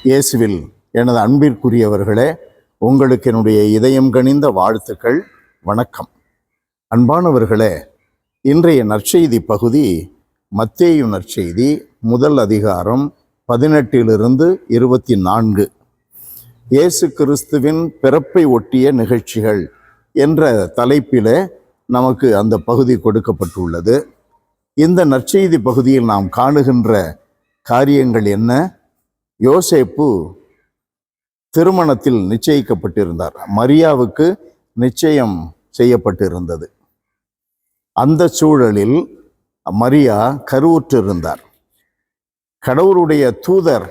இயேசுவில் எனது அன்பிற்குரியவர்களே, உங்களுக்கு என்னுடைய இதயம் கனிந்த வாழ்த்துக்கள். வணக்கம். அன்பானவர்களே, இன்றைய நற்செய்தி பகுதி மத்தேயு நற்செய்தி முதல் அதிகாரம் 18 24. இயேசு கிறிஸ்துவின் பிறப்பை ஒட்டிய நிகழ்ச்சிகள் என்ற தலைப்பில் நமக்கு அந்த பகுதி கொடுக்கப்பட்டுள்ளது. இந்த நற்செய்தி பகுதியில் நாம் காணுகின்ற காரியங்கள் என்ன? யோசேப்பு திருமணத்தில் நிச்சயிக்கப்பட்டிருந்தார். மரியாவுக்கு நிச்சயம் செய்யப்பட்டிருந்தது. அந்த சூழலில் மரியா கருவுற்றிருந்தார். கடவுளுடைய தூதர்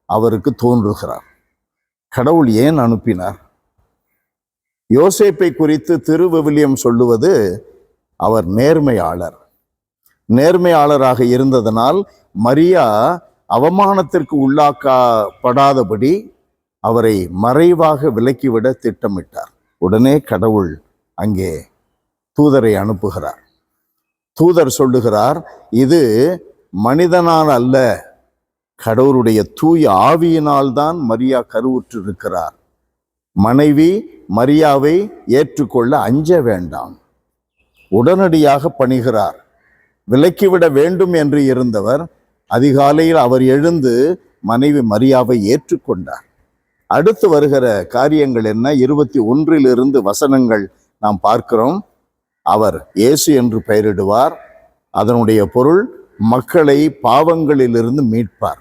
அவருக்கு தோன்றுகிறார். கடவுள் ஏன் அனுப்பினார்? யோசேப்பை குறித்து திருவிவிலியம் சொல்லுவது அவர் நேர்மையாளராக இருந்ததனால் மரியா அவமானத்திற்கு உள்ளாக்கப்படாதபடி அவரை மறைவாக விலக்கிவிட திட்டமிட்டார். உடனே கடவுள் அங்கே தூதரை அனுப்புகிறார். தூதர் சொல்லுகிறார், இது மனிதனால் அல்ல, கடவுளுடைய தூய ஆவியினால் தான் மரியா கருவுற்றிருக்கிறார். மனைவி மரியாவை ஏற்றுக்கொள்ள அஞ்ச வேண்டாம். உடனடியாக பணிகிறார். விலக்கிவிட வேண்டும் என்று இருந்தவர் அதிகாலையில் அவர் எழுந்து மனைவி மரியாவை ஏற்றுக்கொண்டார். அடுத்து வருகிற காரியங்கள் என்ன? 21 வசனங்கள் நாம் பார்க்கிறோம். அவர் இயேசு என்று பெயரிடுவார். அதனுடைய பொருள் மக்களை பாவங்களிலிருந்து மீட்பார்.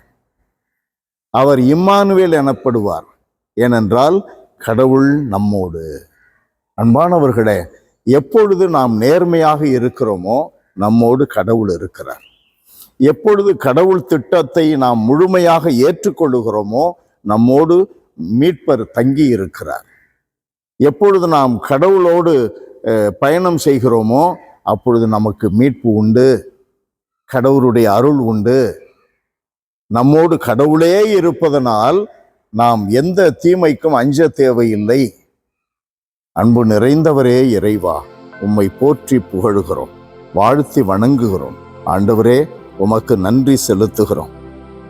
அவர் இம்மானுவேல் எனப்படுவார். ஏனென்றால் கடவுள் நம்மோடு. அன்பானவர்களே, எப்பொழுது நாம் நேர்மையாக இருக்கிறோமோ நம்மோடு கடவுள் இருக்கிறார். எப்பொழுது கடவுள் திட்டத்தை நாம் முழுமையாக ஏற்றுக்கொள்ளுகிறோமோ நம்மோடு மீட்பர் தங்கி இருக்கிறார். எப்பொழுது நாம் கடவுளோடு பயணம் செய்கிறோமோ அப்பொழுது நமக்கு மீட்பு உண்டு, கடவுளுடைய அருள் உண்டு. நம்மோடு கடவுளே இருப்பதனால் நாம் எந்த தீமைக்கும் அஞ்ச தேவையில்லை. அன்பு நிறைந்தவரே இறைவா, உம்மை போற்றி புகழுகிறோம், வாழ்த்தி வணங்குகிறோம். ஆண்டவரே, உமக்கு நன்றி செலுத்துகிறோம்.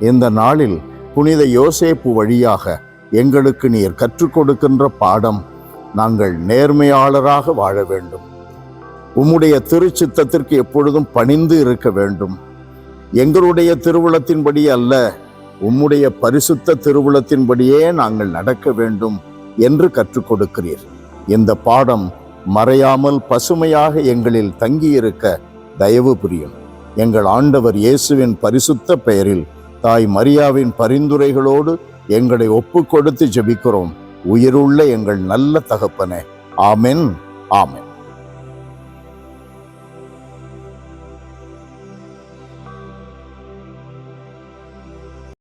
இந்த நாளில் புனித யோசேப்பு வழியாக எங்களுக்கு நீர் கற்றுக் கொடுக்கின்ற பாடம், நாங்கள் நேர்மையாளராக வாழ வேண்டும், உம்முடைய திருச்சித்தத்திற்கு எப்பொழுதும் பணிந்து இருக்க வேண்டும், எங்களுடைய திருவுளத்தின்படி அல்ல, உம்முடைய பரிசுத்த திருவுளத்தின்படியே நாங்கள் நடக்க வேண்டும் என்று கற்றுக் கொடுக்கிறீர். இந்த பாடம் மறையாமல் பசுமையாக எங்களில் தங்கியிருக்க தயவு புரியும். எங்கள் ஆண்டவர் இயேசுவின் பரிசுத்த பெயரில் தாய் மரியாவின் பரிந்துரைகளோடு எங்களை ஒப்பு கொடுத்து ஜெபிக்கிறோம். உயிருள்ள எங்கள் நல்ல தகப்பனே. ஆமென், ஆமென்.